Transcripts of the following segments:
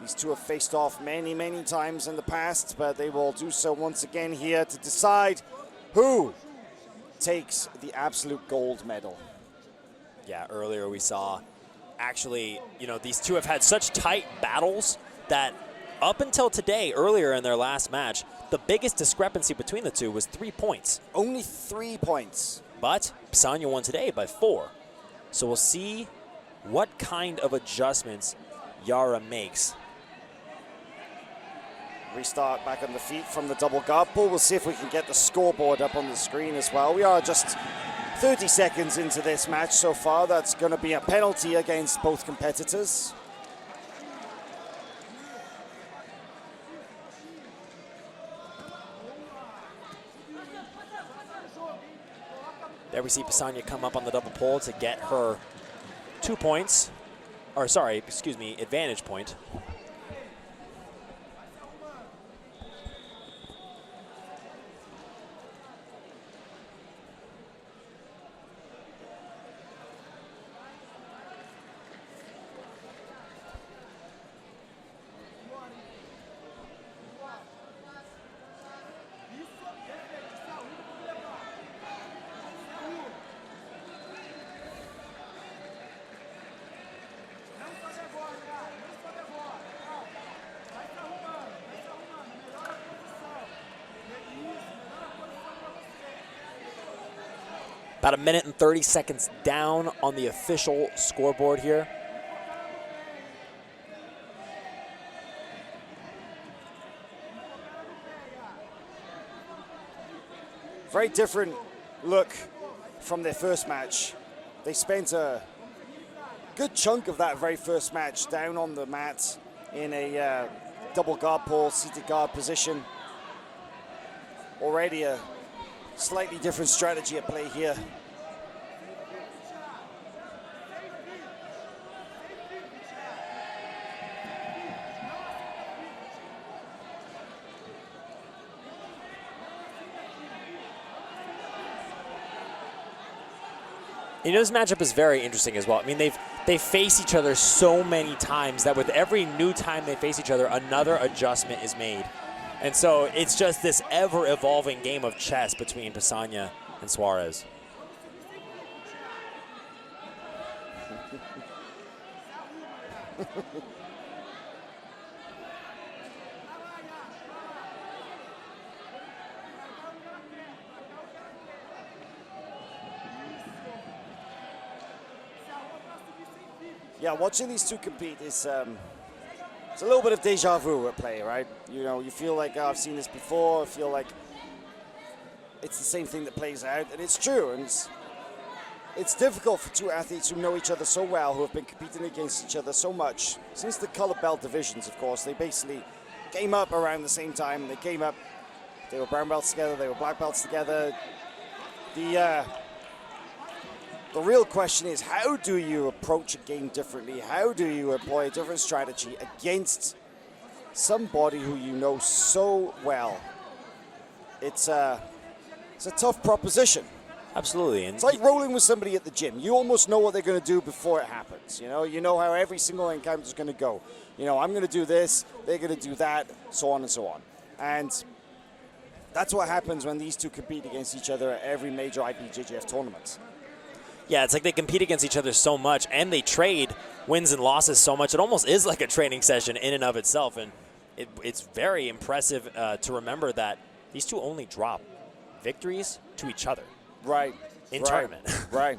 These two have faced off many, many times in the past, but they will do so once again here to decide who takes the absolute gold medal. Yeah, earlier we saw, actually, you know, these two have had such tight battles that up until today, earlier in their last match, the biggest discrepancy between the two was 3 points. Only 3 points. But Pessanha won today by 4. So we'll see what kind of adjustments Yara makes. Restart back on the feet from the double guard pull. We'll see if we can get the scoreboard up on the screen as well. We are just 30 seconds into this match so far. That's going to be a penalty against both competitors. There we see Pessanha come up on the double pull to get her 2 points, or sorry, excuse me, advantage point. About 1 minute and 30 seconds down on the official scoreboard here. Very different look from their first match. They spent a good chunk of that very first match down on the mat in a double guard pull, seated guard position. Already a slightly different strategy at play here. You know, this matchup is very interesting as well. I mean, they face each other so many times that with every new time they face each other, another adjustment is made. And so it's just this ever-evolving game of chess between Pessanha and Soares. Yeah, watching these two compete is it's a little bit of deja vu at play, right? You know, you feel like, oh, I've seen this before. I feel like it's the same thing that plays out, and it's true. And it's difficult for two athletes who know each other so well, who have been competing against each other so much since the color belt divisions. Of course, they basically came up around the same time. They came up. They were brown belts together. They were black belts together. The real question is, how do you approach a game differently? How do you employ a different strategy against somebody who you know so well? It's a tough proposition. Absolutely. And it's like rolling with somebody at the gym. You almost know what they're going to do before it happens. You know how every single encounter is going to go. You know, I'm going to do this, they're going to do that, so on and so on. And that's what happens when these two compete against each other at every major IBJJF tournament. Yeah, it's like they compete against each other so much, and they trade wins and losses so much. It almost is like a training session in and of itself, and it's very impressive to remember that these two only drop victories to each other. Right. In tournament. Right.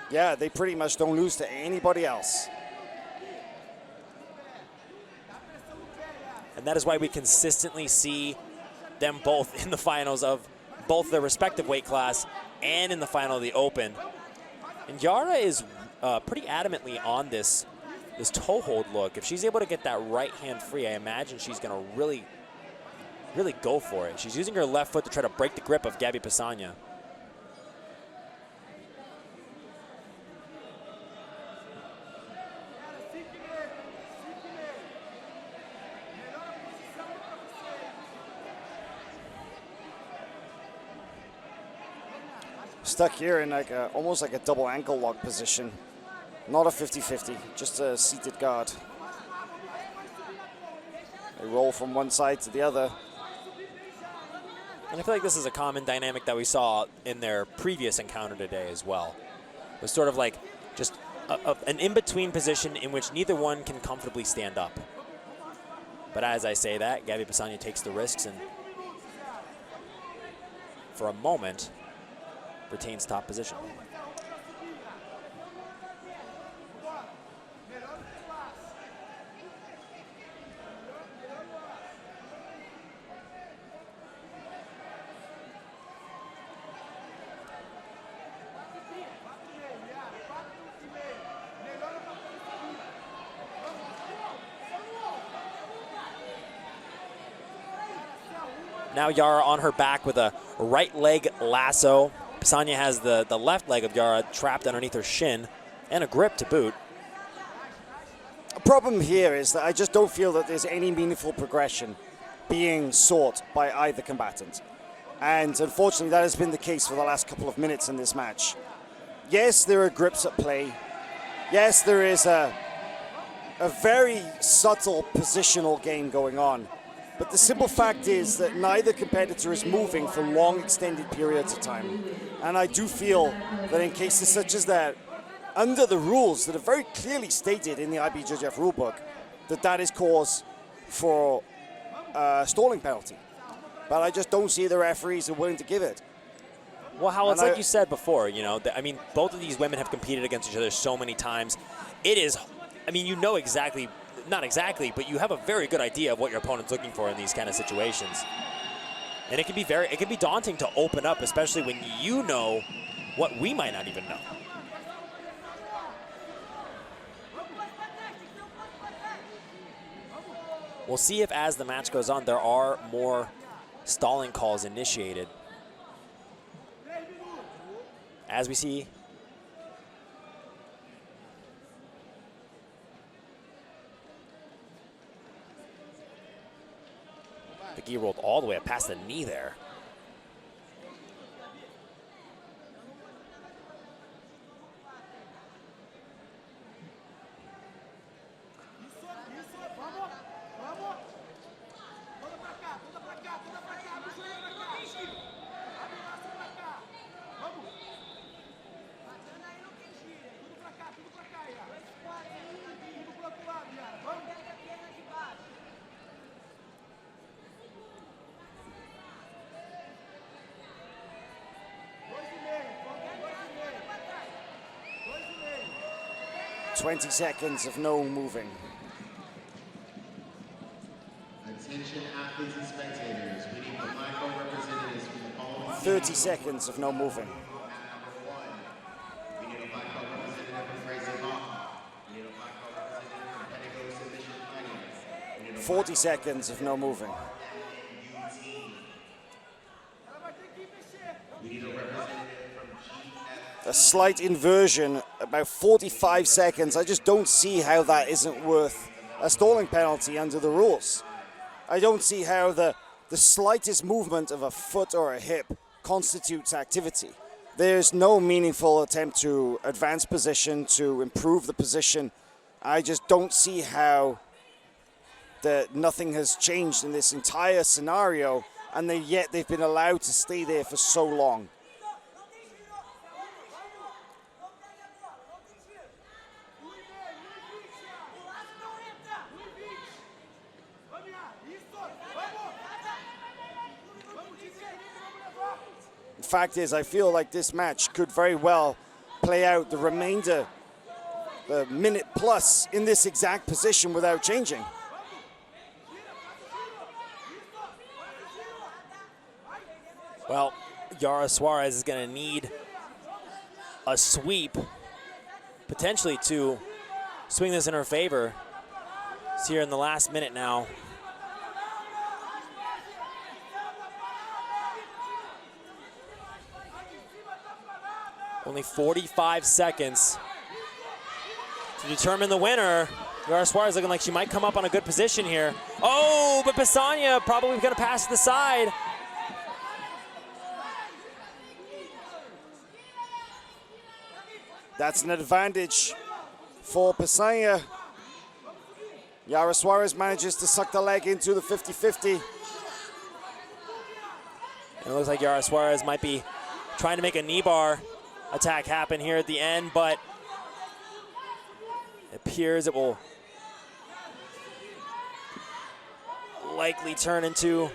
Yeah, they pretty much don't lose to anybody else. And that is why we consistently see them both in the finals of both their respective weight class and in the final of the Open. And Yara is pretty adamantly on this toe hold look. If she's able to get that right hand free, I imagine she's going to really go for it. She's using her left foot to try to break the grip of Gabi Pessanha. Stuck here in like almost like a double ankle lock position. Not a 50-50, just a seated guard. They roll from one side to the other. And I feel like this is a common dynamic that we saw in their previous encounter today as well. It was sort of like just an in-between position in which neither one can comfortably stand up. But as I say that, Gabby Pessanha takes the risks and, for a moment, retains top position. Now Yara on her back with a right leg lasso. Pessanha has the left leg of Yara trapped underneath her shin and a grip to boot. A problem here is that I just don't feel that there's any meaningful progression being sought by either combatant. And unfortunately, that has been the case for the last couple of minutes in this match. Yes, there are grips at play. Yes, there is a very subtle positional game going on. But the simple fact is that neither competitor is moving for long extended periods of time. And I do feel that in cases such as that, under the rules that are very clearly stated in the IBJJF rulebook, that is cause for a stalling penalty. But I just don't see the referees are willing to give it. Well, Hal, it's like you said before, you know, I mean, both of these women have competed against each other so many times. It is, I mean, you know exactly, not exactly, but you have a very good idea of what your opponent's looking for in these kind of situations. And it can be daunting to open up, especially when you know what we might not even know. We'll see if, as the match goes on, there are more stalling calls initiated. As we see the gi rolled all the way up past the knee there. "20 seconds of no moving." Attention athletes and spectators, we need the micro representatives from the following 30 seconds of no moving. We need a micro representative from Crazy Hawk. We need a micro representative from Pedigo Submission Finance. 40 seconds of no moving. We need a representative from GF. A slight inversion, about 45 seconds. I just don't see how that isn't worth a stalling penalty under the rules. I don't see how the slightest movement of a foot or a hip constitutes activity. There's no meaningful attempt to advance position, to improve the position. I just don't see how nothing has changed in this entire scenario, and yet they've been allowed to stay there for so long. The fact is, I feel like this match could very well play out the remainder, the minute plus, in this exact position without changing. Well, Yara Soares is going to need a sweep, potentially to swing this in her favor. It's here in the last minute now. Only 45 seconds to determine the winner. Yara Soares looking like she might come up on a good position here. Oh, but Pessanha probably going to pass to the side. That's an advantage for Pessanha. Yara Soares manages to suck the leg into the 50-50. And it looks like Yara Soares might be trying to make a knee bar attack happen here at the end, but it appears it will likely turn into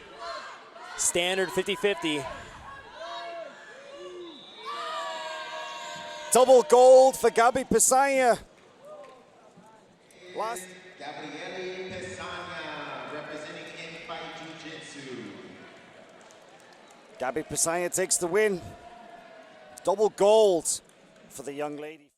standard 50-50. Double gold for Gabi Pessanha. Last. Gabrieli Pessanha, representing in-fight Jiu-Jitsu. Gabi Pessanha takes the win. Double gold for the young lady.